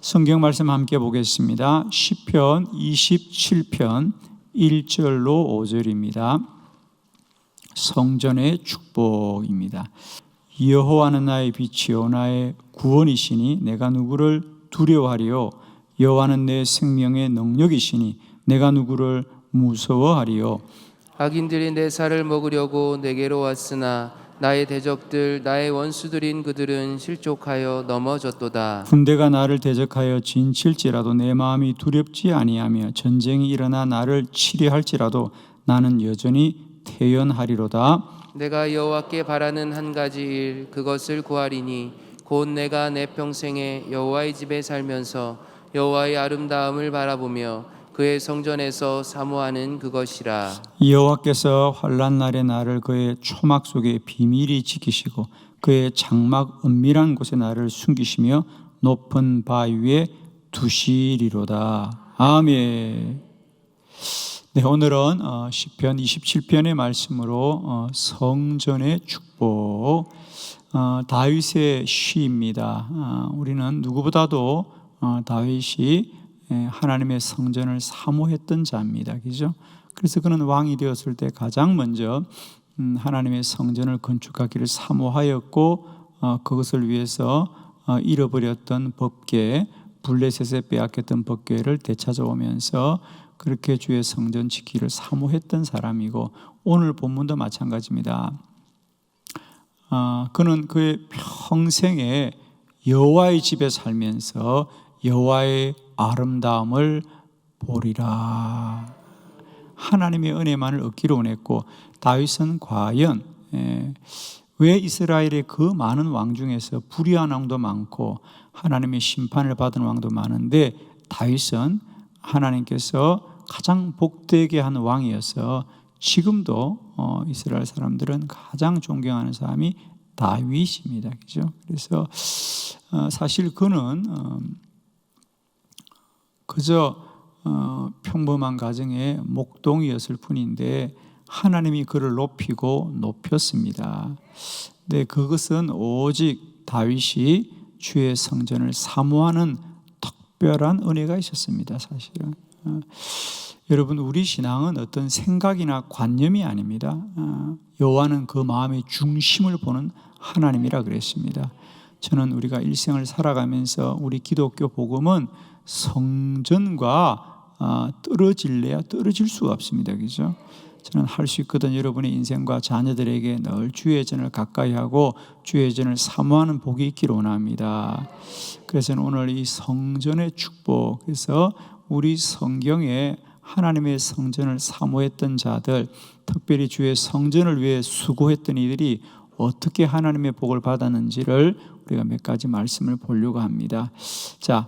성경 말씀 함께 보겠습니다. 시편 27편 1절로 5절입니다. 성전의 축복입니다. 여호와는 나의 빛이요 나의 구원이시니 내가 누구를 두려워하리요. 여호와는 내 생명의 능력이시니 내가 누구를 무서워하리요. 악인들이 내 살을 먹으려고 내게로 왔으나 나의 대적들 나의 원수들인 그들은 실족하여 넘어졌도다. 군대가 나를 대적하여 진칠지라도 내 마음이 두렵지 아니하며 전쟁이 일어나 나를 치려할지라도 나는 여전히 태연하리로다. 내가 여호와께 바라는 한 가지 일 그것을 구하리니 곧 내가 내 평생에 여호와의 집에 살면서 여호와의 아름다움을 바라보며 그의 성전에서 사모하는 그것이라. 여호와께서 환난 날에 나를 그의 초막 속에 비밀히 지키시고 그의 장막 은밀한 곳에 나를 숨기시며 높은 바위 위에 두시리로다. 아멘. 네, 오늘은 시편 27편의 말씀으로 성전의 축복, 다윗의 시입니다. 우리는 누구보다도 다윗이 하나님의 성전을 사모했던 자입니다. 그죠? 그래서 그는 왕이 되었을 때 가장 먼저 하나님의 성전을 건축하기를 사모하였고 그것을 위해서 잃어버렸던 법궤, 블레셋에 빼앗겼던 법궤를 되찾아오면서 그렇게 주의 성전 지키기를 사모했던 사람이고 오늘 본문도 마찬가지입니다. 그는 그의 평생에 여호와의 집에 살면서 여호와의 아름다움을 보리라. 하나님의 은혜만을 얻기로 원했고 다윗은 과연 왜 이스라엘의 그 많은 왕 중에서 불의한 왕도 많고 하나님의 심판을 받은 왕도 많은데 다윗은 하나님께서 가장 복되게 한 왕이어서 지금도 이스라엘 사람들은 가장 존경하는 사람이 다윗입니다. 그죠? 그래서 사실 그는 그저 평범한 가정의 목동이었을 뿐인데 하나님이 그를 높이고 높였습니다. 네, 그것은 오직 다윗이 주의 성전을 사모하는 특별한 은혜가 있었습니다. 사실은 여러분, 우리 신앙은 어떤 생각이나 관념이 아닙니다. 여호와는 그 마음의 중심을 보는 하나님이라 그랬습니다. 저는 우리가 일생을 살아가면서 우리 기독교 복음은 성전과 떨어질래야 떨어질 수가 없습니다. 그죠? 저는 할 수 있거든. 여러분의 인생과 자녀들에게 늘 주의 전을 가까이 하고 주의 전을 사모하는 복이 있기를 원합니다. 그래서 오늘 이 성전의 축복, 그래서 우리 성경에 하나님의 성전을 사모했던 자들, 특별히 주의 성전을 위해 수고했던 이들이 어떻게 하나님의 복을 받았는지를 우리가 몇 가지 말씀을 보려고 합니다. 자,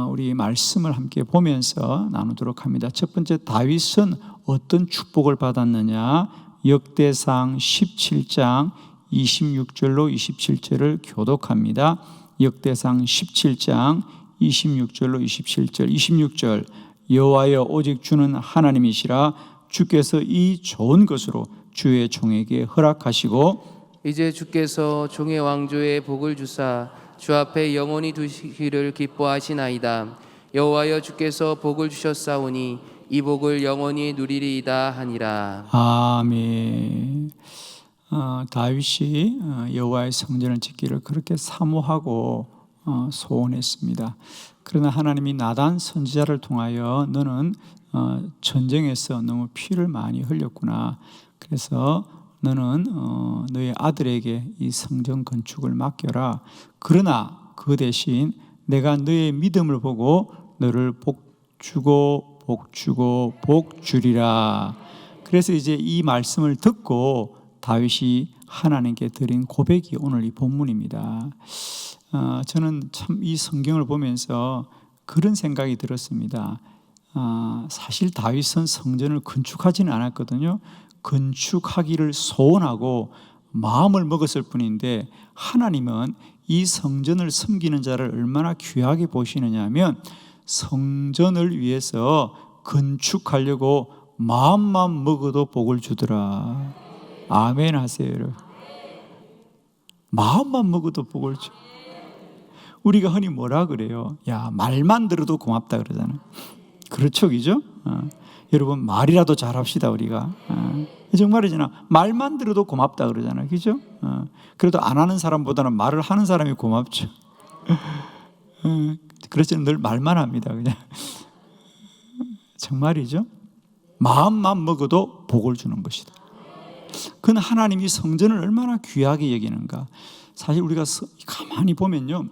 우리 말씀을 함께 보면서 나누도록 합니다. 첫 번째, 다윗은 어떤 축복을 받았느냐? 역대상 17장 26절로 27절을 교독합니다. 역대상 17장 26절로 27절. 26절, 여호와여 오직 주는 하나님이시라. 주께서 이 좋은 것으로 주의 종에게 허락하시고 이제 주께서 종의 왕조에 복을 주사 주 앞에 영원히 두시기를 기뻐하시나이다. 여호와여 주께서 복을 주셨사오니 이 복을 영원히 누리리이다 하니라. 아멘. 다윗이 여호와의 성전을 짓기를 그렇게 사모하고 소원했습니다. 그러나 하나님이 나단 선지자를 통하여 너는 전쟁에서 너무 피를 많이 흘렸구나. 그래서 너는 너의 아들에게 이 성전 건축을 맡겨라. 그러나 그 대신 내가 너의 믿음을 보고 너를 복주고 복주리라. 그래서 이제 이 말씀을 듣고 다윗이 하나님께 드린 고백이 오늘 이 본문입니다. 저는 참 이 성경을 보면서 그런 생각이 들었습니다. 사실 다윗은 성전을 건축하지는 않았거든요. 건축하기를 소원하고 마음을 먹었을 뿐인데 하나님은 이 성전을 섬기는 자를 얼마나 귀하게 보시느냐 하면 성전을 위해서 건축하려고 마음만 먹어도 복을 주더라. 아멘 하세요, 여러분. 마음만 먹어도 복을 주. 우리가 흔히 뭐라 그래요? 야, 말만 들어도 고맙다 그러잖아요. 그렇죠, 그죠? 여러분, 말이라도 잘합시다 우리가. 정말이잖아. 말만 들어도 고맙다 그러잖아요, 그죠? 그래도 안 하는 사람보다는 말을 하는 사람이 고맙죠. 그래서 늘 말만 합니다, 그냥. 정말이죠? 마음만 먹어도 복을 주는 것이다. 그건 하나님이 성전을 얼마나 귀하게 여기는가. 사실 우리가 가만히 보면요,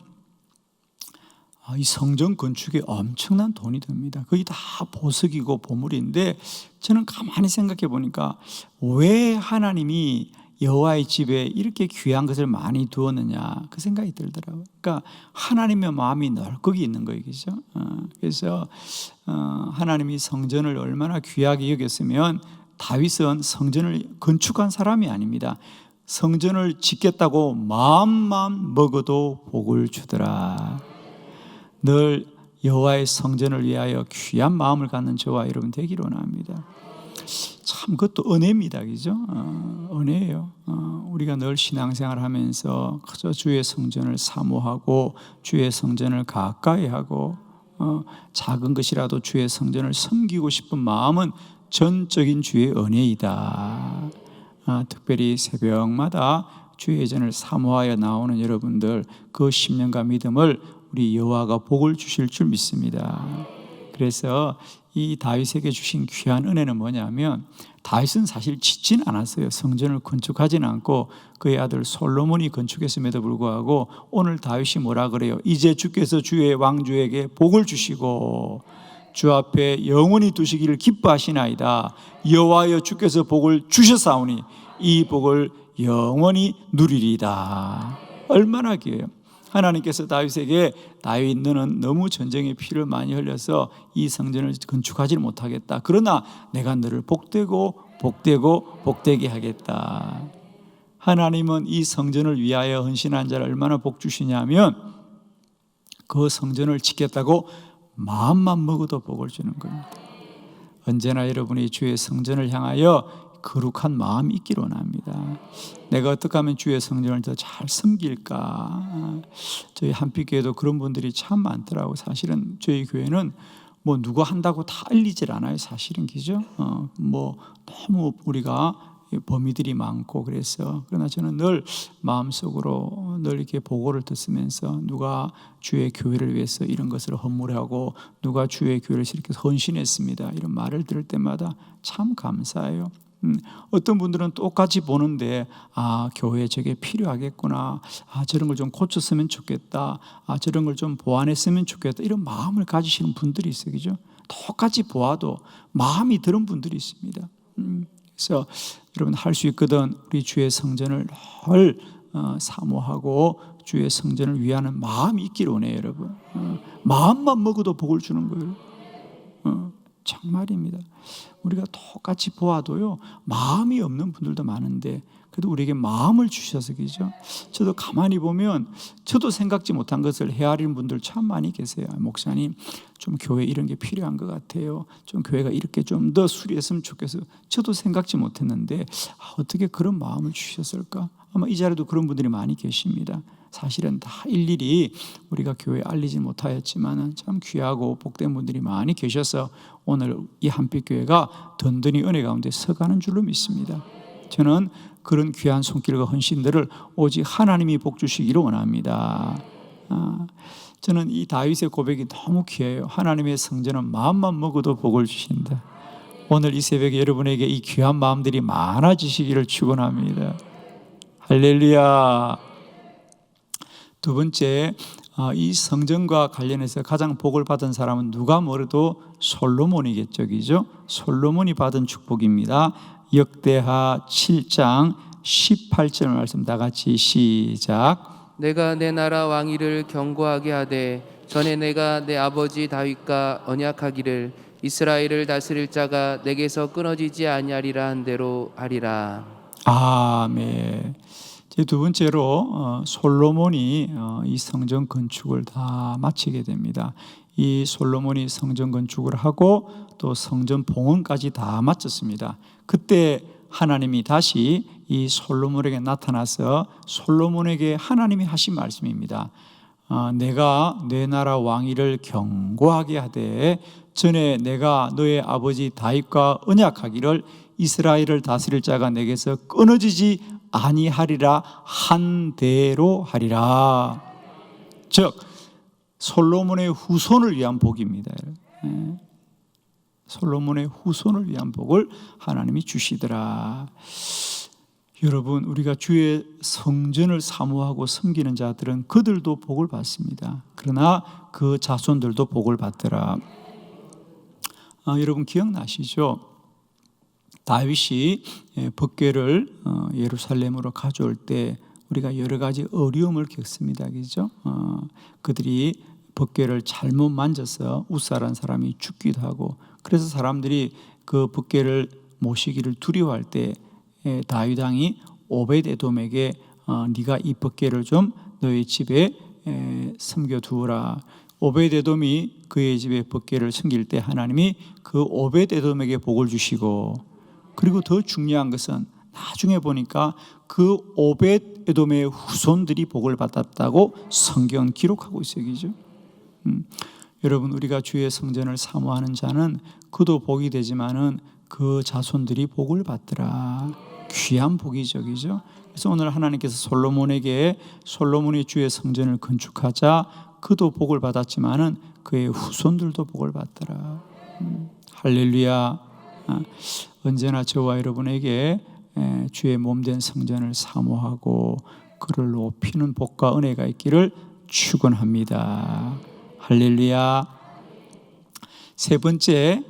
이 성전 건축에 엄청난 돈이 듭니다. 거의 다 보석이고 보물인데, 저는 가만히 생각해 보니까 왜 하나님이 여호와의 집에 이렇게 귀한 것을 많이 두었느냐, 그 생각이 들더라고요. 그러니까 하나님의 마음이 늘 거기 있는 거예요, 그죠? 그래서 하나님이 성전을 얼마나 귀하게 여겼으면, 다윗은 성전을 건축한 사람이 아닙니다. 성전을 짓겠다고 마음만 먹어도 복을 주더라. 늘 여호와의 성전을 위하여 귀한 마음을 갖는 저와 여러분 되기를 원합니다. 참 그것도 은혜입니다, 그죠? 은혜예요. 우리가 늘 신앙생활 하면서 그저 주의 성전을 사모하고 주의 성전을 가까이 하고 작은 것이라도 주의 성전을 섬기고 싶은 마음은 전적인 주의 은혜이다. 특별히 새벽마다 주의 전을 사모하여 나오는 여러분들, 그 심령과 믿음을 우리 여호와가 복을 주실 줄 믿습니다. 그래서 이 다윗에게 주신 귀한 은혜는 뭐냐면, 다윗은 사실 짓진 않았어요. 성전을 건축하진 않고 그의 아들 솔로몬이 건축했음에도 불구하고 오늘 다윗이 뭐라 그래요? 이제 주께서 주의 왕주에게 복을 주시고 주 앞에 영원히 두시기를 기뻐하시나이다. 여호와여 주께서 복을 주셨사오니 이 복을 영원히 누리리다. 얼마나 귀해요. 하나님께서 다윗에게, 다윗 너는 너무 전쟁의 피를 많이 흘려서 이 성전을 건축하지 못하겠다. 그러나 내가 너를 복되고 복되고 복되게 하겠다. 하나님은 이 성전을 위하여 헌신한 자를 얼마나 복 주시냐면, 그 성전을 짓겠다고 마음만 먹어도 복을 주는 겁니다. 언제나 여러분이 주의 성전을 향하여 거룩한 마음이 있기를 원합니다. 내가 어떻게 하면 주의 성전을 더 잘 섬길까? 저희 한빛교회도 그런 분들이 참 많더라고요. 사실은 저희 교회는 뭐 누가 한다고 다 알리질 않아요, 사실은, 그죠? 뭐 너무 우리가 범위들이 많고 그래서. 그러나 저는 늘 마음속으로 늘 이렇게 보고를 듣으면서, 누가 주의 교회를 위해서 이런 것을 헌물하고 누가 주의 교회를 이렇게 헌신했습니다, 이런 말을 들을 때마다 참 감사해요. 어떤 분들은 똑같이 보는데, 교회에 저게 필요하겠구나, 저런 걸 좀 고쳤으면 좋겠다, 저런 걸 좀 보완했으면 좋겠다, 이런 마음을 가지시는 분들이 있어요, 그죠? 똑같이 보아도 마음이 드는 분들이 있습니다. 그래서 여러분, 할 수 있거든 우리 주의 성전을 늘 사모하고 주의 성전을 위하는 마음이 있기를 원해요, 여러분. 마음만 먹어도 복을 주는 거예요. 정말입니다. 우리가 똑같이 보아도요, 마음이 없는 분들도 많은데 그래도 우리에게 마음을 주셔서, 그죠? 저도 가만히 보면 저도 생각지 못한 것을 헤아리는 분들 참 많이 계세요. 목사님, 좀 교회 이런 게 필요한 것 같아요. 좀 교회가 이렇게 좀 더 수리했으면 좋겠어요. 저도 생각지 못했는데 어떻게 그런 마음을 주셨을까? 아마 이 자리에도 그런 분들이 많이 계십니다. 사실은 다 일일이 우리가 교회에 알리지 못하였지만 참 귀하고 복된 분들이 많이 계셔서 오늘 이 한빛교회가 든든히 은혜 가운데 서가는 줄로 믿습니다. 저는 그런 귀한 손길과 헌신들을 오직 하나님이 복 주시기를 원합니다. 저는 이 다윗의 고백이 너무 귀해요. 하나님의 성전은 마음만 먹어도 복을 주신다. 오늘 이 새벽에 여러분에게 이 귀한 마음들이 많아지시기를 축원합니다. 할렐루야. 두 번째, 이 성전과 관련해서 가장 복을 받은 사람은 누가 뭐래도 솔로몬이겠죠, 그죠? 솔로몬이 받은 축복입니다. 역대하 7장 18절 말씀 다 같이 시작. 내가 내 나라 왕위를 견고하게 하되 전에 내가 내 아버지 다윗과 언약하기를 이스라엘을 다스릴 자가 내게서 끊어지지 아니하리라 한 대로 하리라. 아멘. 두 번째로 솔로몬이 이 성전 건축을 다 마치게 됩니다. 이 솔로몬이 성전 건축을 하고 또 성전 봉헌까지 다 마쳤습니다. 그때 하나님이 다시 이 솔로몬에게 나타나서 솔로몬에게 하나님이 하신 말씀입니다. 내가 내 나라 왕위를 견고하게 하되 전에 내가 너의 아버지 다윗과 언약하기를 이스라엘을 다스릴 자가 내게서 끊어지지 아니하리라 한 대로 하리라. 즉 솔로몬의 후손을 위한 복입니다. 솔로몬의 후손을 위한 복을 하나님이 주시더라. 여러분, 우리가 주의 성전을 사모하고 섬기는 자들은 그들도 복을 받습니다. 그러나 그 자손들도 복을 받더라. 여러분 기억나시죠? 다윗이 법궤를 예루살렘으로 가져올 때 우리가 여러 가지 어려움을 겪습니다. 그죠? 그들이 법궤를 잘못 만져서 웃사라는 사람이 죽기도 하고, 그래서 사람들이 그 법궤를 모시기를 두려워할 때 다윗 왕이 오벳에돔에게 네가 이 법궤를 좀 너희 집에 섬겨두어라. 오벳에돔이 그의 집에 법궤를 섬길 때 하나님이 그 오벳에돔에게 복을 주시고, 그리고 더 중요한 것은 나중에 보니까 그 오벳에돔의 후손들이 복을 받았다고 성경은 기록하고 있어요. 그죠? 여러분, 우리가 주의 성전을 사모하는 자는 그도 복이 되지만은 그 자손들이 복을 받더라. 귀한 복이죠. 그죠? 그래서 오늘 하나님께서 솔로몬에게 솔로몬이 주의 성전을 건축하자 그도 복을 받았지만은 그의 후손들도 복을 받더라. 할렐루야. 언제나 저와 여러분에게 주의 몸된 성전을 사모하고 그를 높이는 복과 은혜가 있기를 축원합니다. 할렐루야. 세 번째,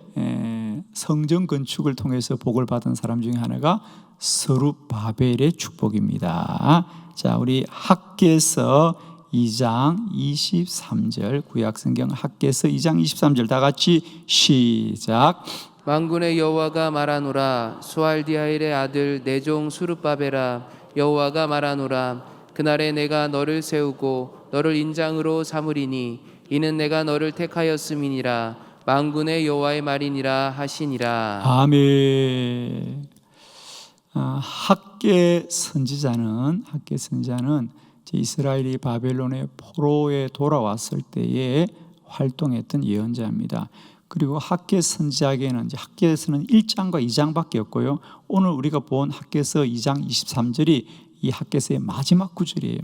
성전 건축을 통해서 복을 받은 사람 중에 하나가 스룹바벨의 축복입니다. 자, 우리 학개서 2장 23절, 구약성경 학개서 2장 23절 다 같이 시작. 만군의 여호와가 말하노라. 수알디아엘의 아들 내 종 스룹바벨아, 여호와가 말하노라. 그날에 내가 너를 세우고 너를 인장으로 삼으리니 이는 내가 너를 택하였음이니라. 만군의 여호와의 말이니라 하시니라. 아멘. 학개 선지자는 이스라엘이 바벨론의 포로에 돌아왔을 때에 활동했던 예언자입니다. 그리고 학개 선지자에게는 학개서는 1장과 2장밖에 없고요. 오늘 우리가 본 학개서 2장 23절이 이 학개서의 마지막 구절이에요.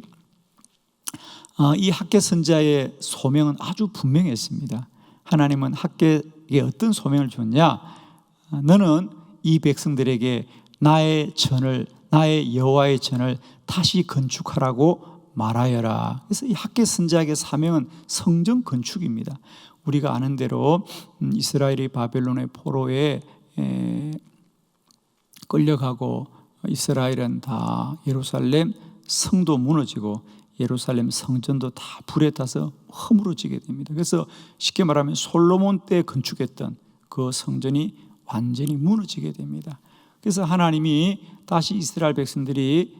이 학개 선지자의 소명은 아주 분명했습니다. 하나님은 학개에게 어떤 소명을 줬냐? 너는 이 백성들에게 나의 여호와의 전을 다시 건축하라고 말하여라. 그래서 이 학개 선지자의 사명은 성전 건축입니다. 우리가 아는 대로 이스라엘이 바벨론의 포로에 끌려가고 이스라엘은 다 예루살렘 성도 무너지고 예루살렘 성전도 다 불에 타서 허물어지게 됩니다. 그래서 쉽게 말하면 솔로몬 때 건축했던 그 성전이 완전히 무너지게 됩니다. 그래서 하나님이 다시 이스라엘 백성들이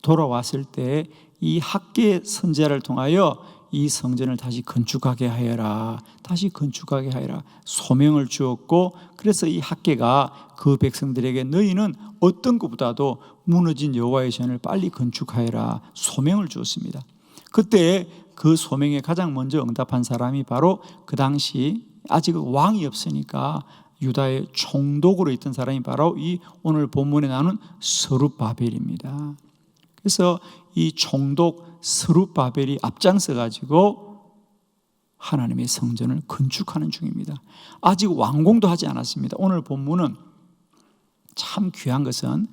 돌아왔을 때 이 학개 선지자를 통하여 이 성전을 다시 건축하게 하여라, 다시 건축하게 하여라 소명을 주었고, 그래서 이 학개가 그 백성들에게 너희는 어떤 것보다도 무너진 여호와의 전을 빨리 건축하여라 소명을 주었습니다. 그때 그 소명에 가장 먼저 응답한 사람이 바로 그 당시 아직 왕이 없으니까 유다의 총독으로 있던 사람이 바로 이 오늘 본문에 나오는 스룹바벨입니다. 그래서 이 총독 스룹바벨이 앞장서 가지고 하나님의 성전을 건축하는 중입니다. 아직 완공도 하지 않았습니다. 오늘 본문은 참 귀한 것은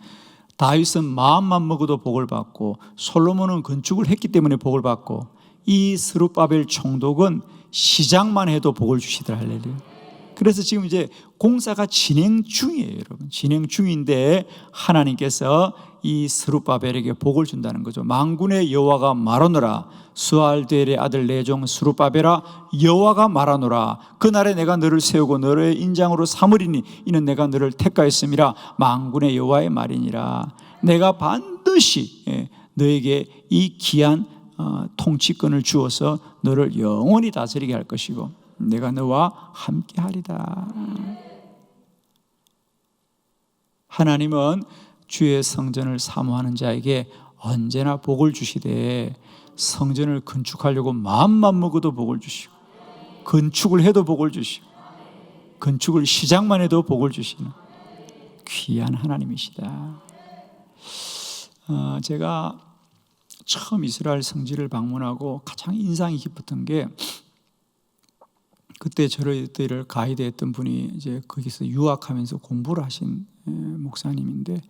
다윗은 마음만 먹어도 복을 받고 솔로몬은 건축을 했기 때문에 복을 받고 이 스룹바벨 총독은 시작만 해도 복을 주시더라. 할렐루야. 그래서 지금 이제 공사가 진행 중이에요, 여러분. 진행 중인데 하나님께서 이 스룹바벨에게 복을 준다는 거죠. 만군의 여호와가 말하노라. 수알디엘의 아들 내 종 스룹바벨아, 여호와가 말하노라. 그날에 내가 너를 세우고 너를 인장으로 삼으리니 이는 내가 너를 택하였음이라. 만군의 여호와의 말이니라. 내가 반드시 너에게 이 귀한 통치권을 주어서 너를 영원히 다스리게 할 것이고 내가 너와 함께 하리다. 하나님은 주의 성전을 사모하는 자에게 언제나 복을 주시되 성전을 건축하려고 마음만 먹어도 복을 주시고, 건축을 해도 복을 주시고, 건축을 시작만 해도 복을 주시는 귀한 하나님이시다. 제가 처음 이스라엘 성지를 방문하고 가장 인상이 깊었던 게, 그때 저희들을 가이드했던 분이 이제 거기서 유학하면서 공부를 하신 목사님인데,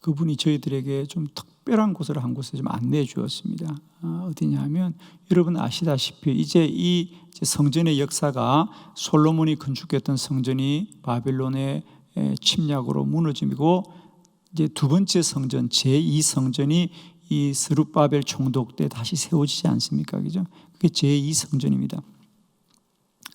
그분이 저희들에게 좀 특별한 곳을 한 곳에 좀 안내해 주었습니다. 어디냐면, 여러분 아시다시피 이제 이 성전의 역사가 솔로몬이 건축했던 성전이 바벨론의 침략으로 무너지고, 이제 두 번째 성전 제2성전이 이 스룹바벨 총독 때 다시 세워지지 않습니까? 그죠? 그게 제2성전입니다.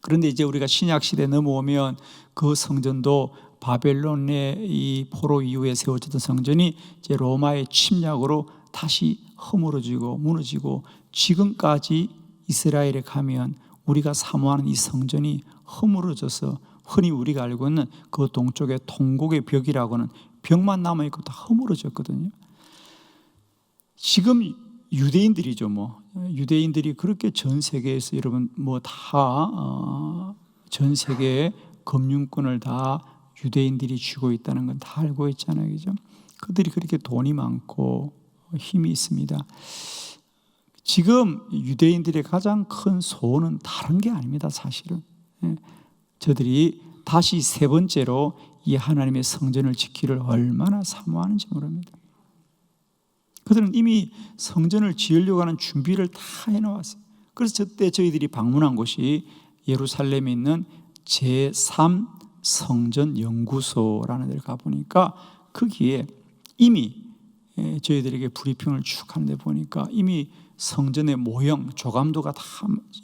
그런데 이제 우리가 신약 시대 넘어오면 그 성전도 바벨론의 이 포로 이후에 세워졌던 성전이 이제 로마의 침략으로 다시 허물어지고 무너지고, 지금까지 이스라엘에 가면 우리가 사모하는 이 성전이 허물어져서 흔히 우리가 알고 있는 그 동쪽의 통곡의 벽이라고는 벽만 남아있고 다 허물어졌거든요. 지금 유대인들이죠. 유대인들이 그렇게 전 세계에서 여러분 다 전 세계의 금융권을 다 유대인들이 쥐고 있다는 건 다 알고 있잖아요. 그죠? 그들이 그렇게 돈이 많고 힘이 있습니다. 지금 유대인들의 가장 큰 소원은 다른 게 아닙니다. 사실은 저들이 다시 세 번째로 이 하나님의 성전을 지키기를 얼마나 사모하는지 모릅니다. 그들은 이미 성전을 지으려고 하는 준비를 다 해놓았어요. 그래서 저때 저희들이 방문한 곳이 예루살렘에 있는 제3성전연구소라는 데를 가보니까, 거기에 이미 저희들에게 브리핑을 쭉 하는데 보니까 이미 성전의 모형, 조감도가 다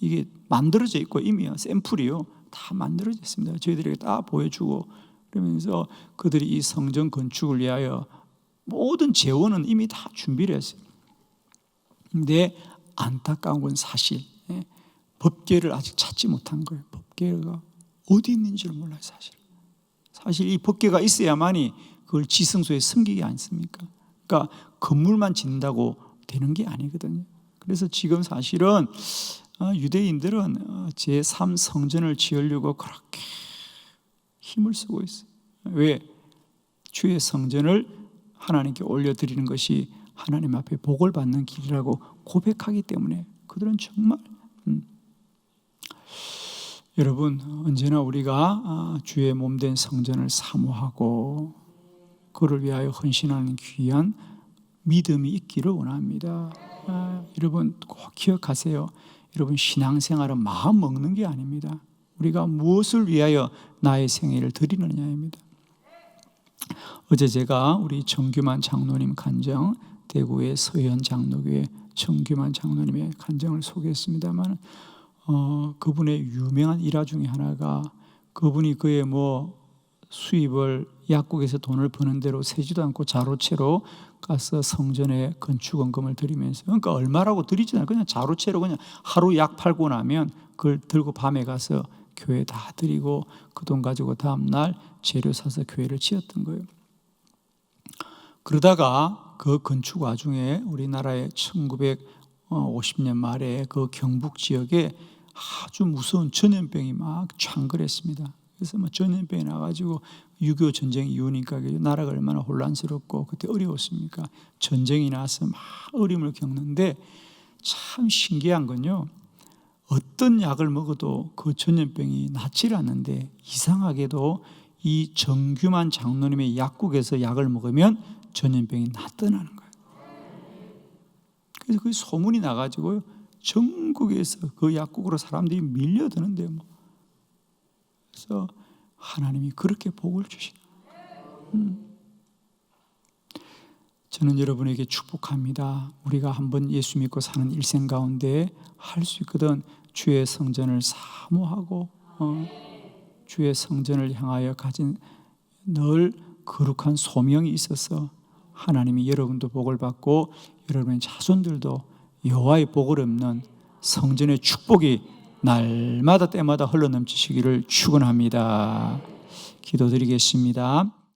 이게 만들어져 있고, 이미 샘플이요 다 만들어져 있습니다. 저희들에게 다 보여주고, 그러면서 그들이 이 성전 건축을 위하여 모든 재원은 이미 다 준비를 했어요. 근데 안타까운 건 사실 법궤를 아직 찾지 못한 거예요. 법궤가 어디 있는지를 몰라요. 사실 이 법궤가 있어야만이 그걸 지성소에 숨기지 않습니까? 그러니까 건물만 짓는다고 되는 게 아니거든요. 그래서 지금 사실은 유대인들은 제3성전을 지으려고 그렇게 힘을 쓰고 있어요. 왜? 주의 성전을 하나님께 올려드리는 것이 하나님 앞에 복을 받는 길이라고 고백하기 때문에 그들은 정말 여러분, 언제나 우리가 주의 몸된 성전을 사모하고 그를 위하여 헌신하는 귀한 믿음이 있기를 원합니다. 여러분 꼭 기억하세요. 여러분, 신앙생활은 마음 먹는 게 아닙니다. 우리가 무엇을 위하여 나의 생애를 드리느냐입니다. 어제 제가 우리 정규만 장로님 간정, 대구의 서현 장로교회 정규만 장로님의 간정을 소개했습니다만, 그분의 유명한 일화 중에 하나가, 그분이 그의 수입을 약국에서 돈을 버는 대로 세지도 않고 자로채로 가서 성전에 건축원금을 드리면서, 그러니까 얼마라고 드리지 않아요. 그냥 자로채로 그냥 하루 약 팔고 나면 그걸 들고 밤에 가서 교회 다 드리고 그 돈 가지고 다음날 재료 사서 교회를 지었던 거예요. 그러다가 그 건축 와중에 우리나라의 1950년 말에 그 경북 지역에 아주 무서운 전염병이 막 창궐했습니다. 그래서 전염병이 나가지고 6.25 전쟁 이후니까 나라가 얼마나 혼란스럽고 그때 어려웠습니까? 전쟁이 나서 막 어려움을 겪는데, 참 신기한 건요, 어떤 약을 먹어도 그 전염병이 낫질 않는데 이상하게도 이 정규만 장로님의 약국에서 약을 먹으면 전염병이 낫더라는 거예요. 그래서 그 소문이 나가지고 전국에서 그 약국으로 사람들이 밀려드는데요. 그래서 하나님이 그렇게 복을 주시는 거예요. 저는 여러분에게 축복합니다. 우리가 한번 예수 믿고 사는 일생 가운데 할 수 있거든 주의 성전을 사모하고 주의 성전을 향하여 가진 늘 거룩한 소명이 있어서 하나님이 여러분도 복을 받고 여러분의 자손들도 여호와의 복을 얻는 성전의 축복이 날마다 때마다 흘러넘치시기를 축원합니다. 기도드리겠습니다.